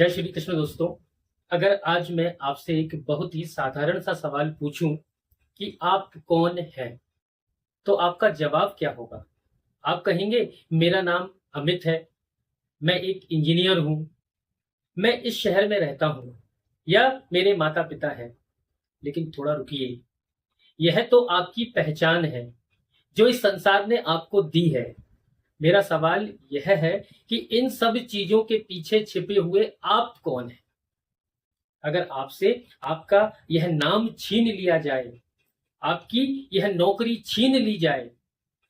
जय श्री कृष्ण दोस्तों। अगर आज मैं आपसे एक बहुत ही साधारण सा सवाल पूछूं कि आप कौन हैं, तो आपका जवाब क्या होगा? आप कहेंगे मेरा नाम अमित है, मैं एक इंजीनियर हूं, मैं इस शहर में रहता हूं, या मेरे माता पिता हैं। लेकिन थोड़ा रुकिए, यह तो आपकी पहचान है जो इस संसार ने आपको दी है। मेरा सवाल यह है कि इन सब चीजों के पीछे छिपे हुए आप कौन हैं? अगर आपसे आपका यह नाम छीन लिया जाए, आपकी यह नौकरी छीन ली जाए,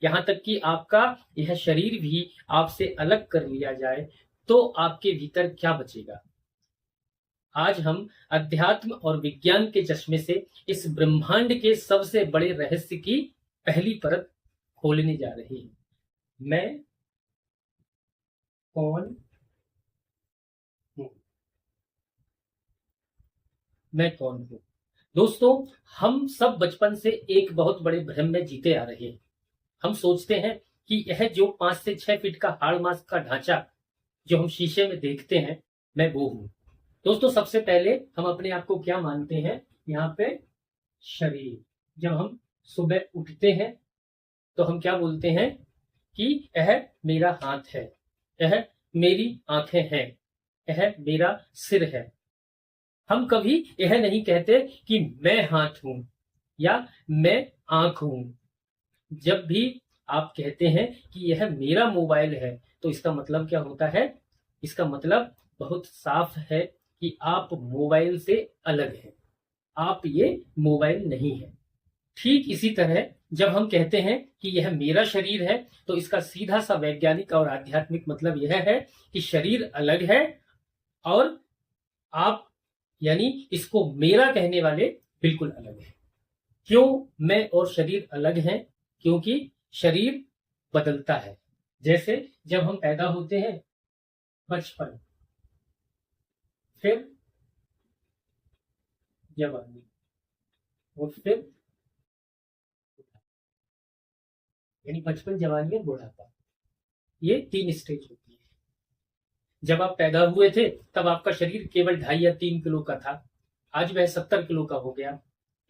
यहां तक कि आपका यह शरीर भी आपसे अलग कर लिया जाए, तो आपके भीतर क्या बचेगा? आज हम अध्यात्म और विज्ञान के चश्मे से इस ब्रह्मांड के सबसे बड़े रहस्य की पहली परत खोलने जा रहे हैं। मैं कौन हूं? मैं कौन हूं? दोस्तों, हम सब बचपन से एक बहुत बड़े भ्रम में जीते आ रहे हैं। हम सोचते हैं कि यह जो 5 से 6 फीट का हाड़ मास का ढांचा जो हम शीशे में देखते हैं, मैं वो हूं। दोस्तों, सबसे पहले हम अपने आप को क्या मानते हैं? यहाँ पे शरीर। जब हम सुबह उठते हैं तो हम क्या बोलते हैं कि यह मेरा हाथ है, यह मेरी आंखें हैं, यह मेरा सिर है। हम कभी यह नहीं कहते कि मैं हाथ हूं या मैं आंख हूं। जब भी आप कहते हैं कि यह मेरा मोबाइल है, तो इसका मतलब क्या होता है? इसका मतलब बहुत साफ है कि आप मोबाइल से अलग हैं। आप ये मोबाइल नहीं है। ठीक इसी तरह जब हम कहते हैं कि यह मेरा शरीर है, तो इसका सीधा सा वैज्ञानिक और आध्यात्मिक मतलब यह है कि शरीर अलग है और आप, यानी इसको मेरा कहने वाले, बिल्कुल अलग है। क्यों मैं और शरीर अलग हैं? क्योंकि शरीर बदलता है। जैसे जब हम पैदा होते हैं, बचपन, फिर जवानी, और फिर, यानी बचपन, जवानी और बुढ़ापा, ये 3 स्टेज होती है। जब आप पैदा हुए थे तब आपका शरीर केवल 2.5 या 3 किलो का था। आज वह 70 किलो का हो गया।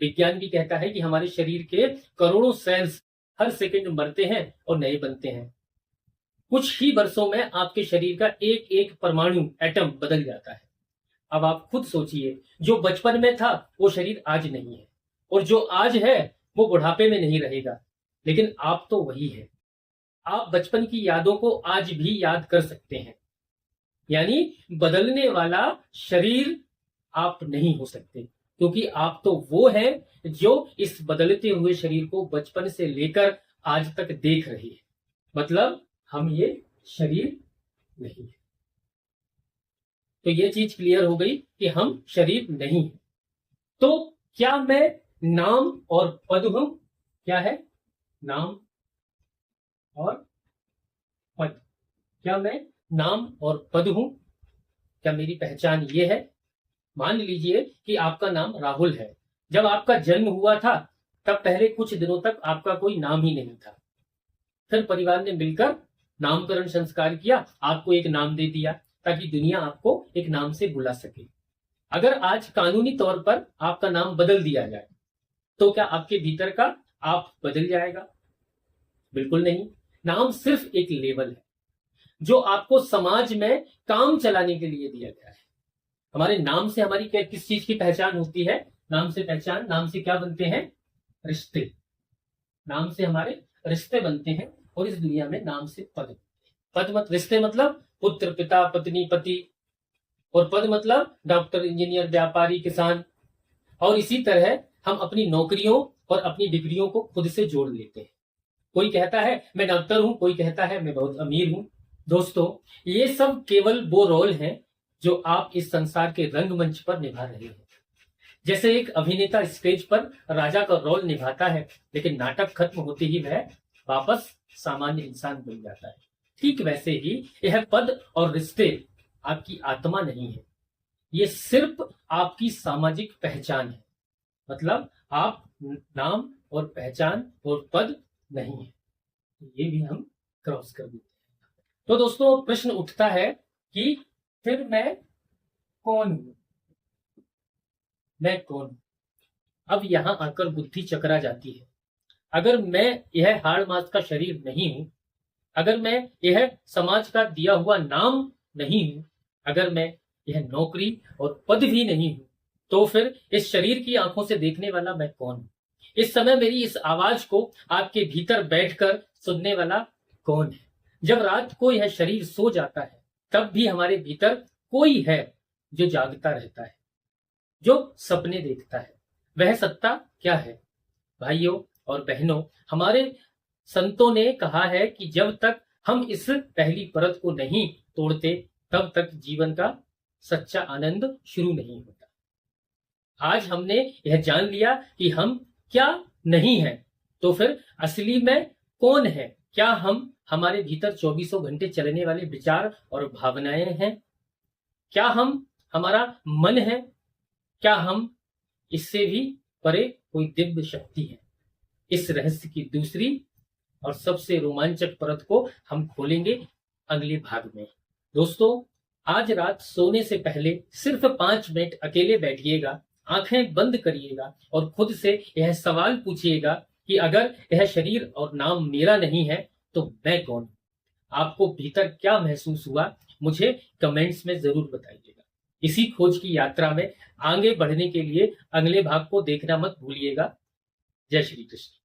विज्ञान भी कहता है कि हमारे शरीर के करोड़ों सेल्स हर सेकंड मरते हैं और नए बनते हैं। कुछ ही वर्षों में आपके शरीर का एक एक परमाणु, एटम, बदल जाता है। अब आप खुद सोचिए, जो बचपन में था वो शरीर आज नहीं है, और जो आज है वो बुढ़ापे में नहीं रहेगा। लेकिन आप तो वही है। आप बचपन की यादों को आज भी याद कर सकते हैं। यानी बदलने वाला शरीर आप नहीं हो सकते, क्योंकि आप तो वो हैं जो इस बदलते हुए शरीर को बचपन से लेकर आज तक देख रहे हैं। मतलब हम ये शरीर नहीं है। तो ये चीज क्लियर हो गई कि हम शरीर नहीं है। तो क्या मैं नाम और पद हूं? क्या है नाम और पद? क्या मैं नाम और पद हूं? क्या मेरी पहचान ये है? मान लीजिए कि आपका नाम राहुल है। जब आपका जन्म हुआ था तब पहले कुछ दिनों तक आपका कोई नाम ही नहीं था। फिर परिवार ने मिलकर नामकरण संस्कार किया, आपको एक नाम दे दिया ताकि दुनिया आपको एक नाम से बुला सके। अगर आज कानूनी तौर पर आपका नाम बदल दिया जाए, तो क्या आपके भीतर का आप बदल जाएगा? बिल्कुल नहीं। नाम सिर्फ एक लेबल है जो आपको समाज में काम चलाने के लिए दिया गया है। हमारे नाम से हमारी किस चीज की पहचान होती है? नाम से पहचान, नाम से क्या बनते हैं? रिश्ते। नाम से हमारे रिश्ते बनते हैं, और इस दुनिया में नाम से पद बनते हैं। पद मत रिश्ते मतलब पुत्र, पिता, पत्नी, पति, और पद मतलब डॉक्टर, इंजीनियर, व्यापारी, किसान। और इसी तरह हम अपनी नौकरियों और अपनी डिग्रियों को खुद से जोड़ लेते हैं। कोई कहता है मैं डॉक्टर हूं, कोई कहता है मैं बहुत अमीर हूं। दोस्तों, ये सब केवल वो रोल हैं जो आप इस संसार के रंगमंच पर निभा रहे हैं। जैसे एक अभिनेता स्टेज पर राजा का रोल निभाता है, लेकिन नाटक खत्म होते ही वह वापस सामान्य इंसान बन जाता है। ठीक वैसे ही यह पद और रिश्ते आपकी आत्मा नहीं है, ये सिर्फ आपकी सामाजिक पहचान है। मतलब आप नाम और पहचान और पद नहीं है। ये भी हम क्रॉस कर देते हैं। तो दोस्तों, प्रश्न उठता है कि फिर मैं कौन हूं? मैं कौन हूं? अब यहां आकर बुद्धि चकरा जाती है। अगर मैं यह हाड़ मास का शरीर नहीं हूं, अगर मैं यह समाज का दिया हुआ नाम नहीं हूं, अगर मैं यह नौकरी और पद भी नहीं हूं, तो फिर इस शरीर की आंखों से देखने वाला मैं कौन हूं? इस समय मेरी इस आवाज को आपके भीतर बैठकर सुनने वाला कौन है? जब रात को यह शरीर सो जाता है, तब भी हमारे भीतर कोई है जो जागता रहता है, जो सपने देखता है। वह सत्ता क्या है? भाइयों और बहनों, हमारे संतों ने कहा है कि जब तक हम इस पहली परत को नहीं तोड़ते, तब तक जीवन का सच्चा आनंद शुरू नहीं होता। आज हमने यह जान लिया कि हम क्या नहीं हैं, तो फिर असली में कौन है? क्या हम हमारे भीतर चौबीसों घंटे चलने वाले विचार और भावनाएं हैं? क्या हम हमारा मन है? क्या हम इससे भी परे कोई दिव्य शक्ति है? इस रहस्य की दूसरी और सबसे रोमांचक परत को हम खोलेंगे अगले भाग में। दोस्तों, आज रात सोने से पहले सिर्फ 5 मिनट अकेले बैठिएगा, आंखें बंद करिएगा और खुद से यह सवाल पूछिएगा कि अगर यह शरीर और नाम मेरा नहीं है, तो मैं कौन हूं? आपको भीतर क्या महसूस हुआ, मुझे कमेंट्स में जरूर बताइएगा। इसी खोज की यात्रा में आगे बढ़ने के लिए अगले भाग को देखना मत भूलिएगा। जय श्री कृष्ण।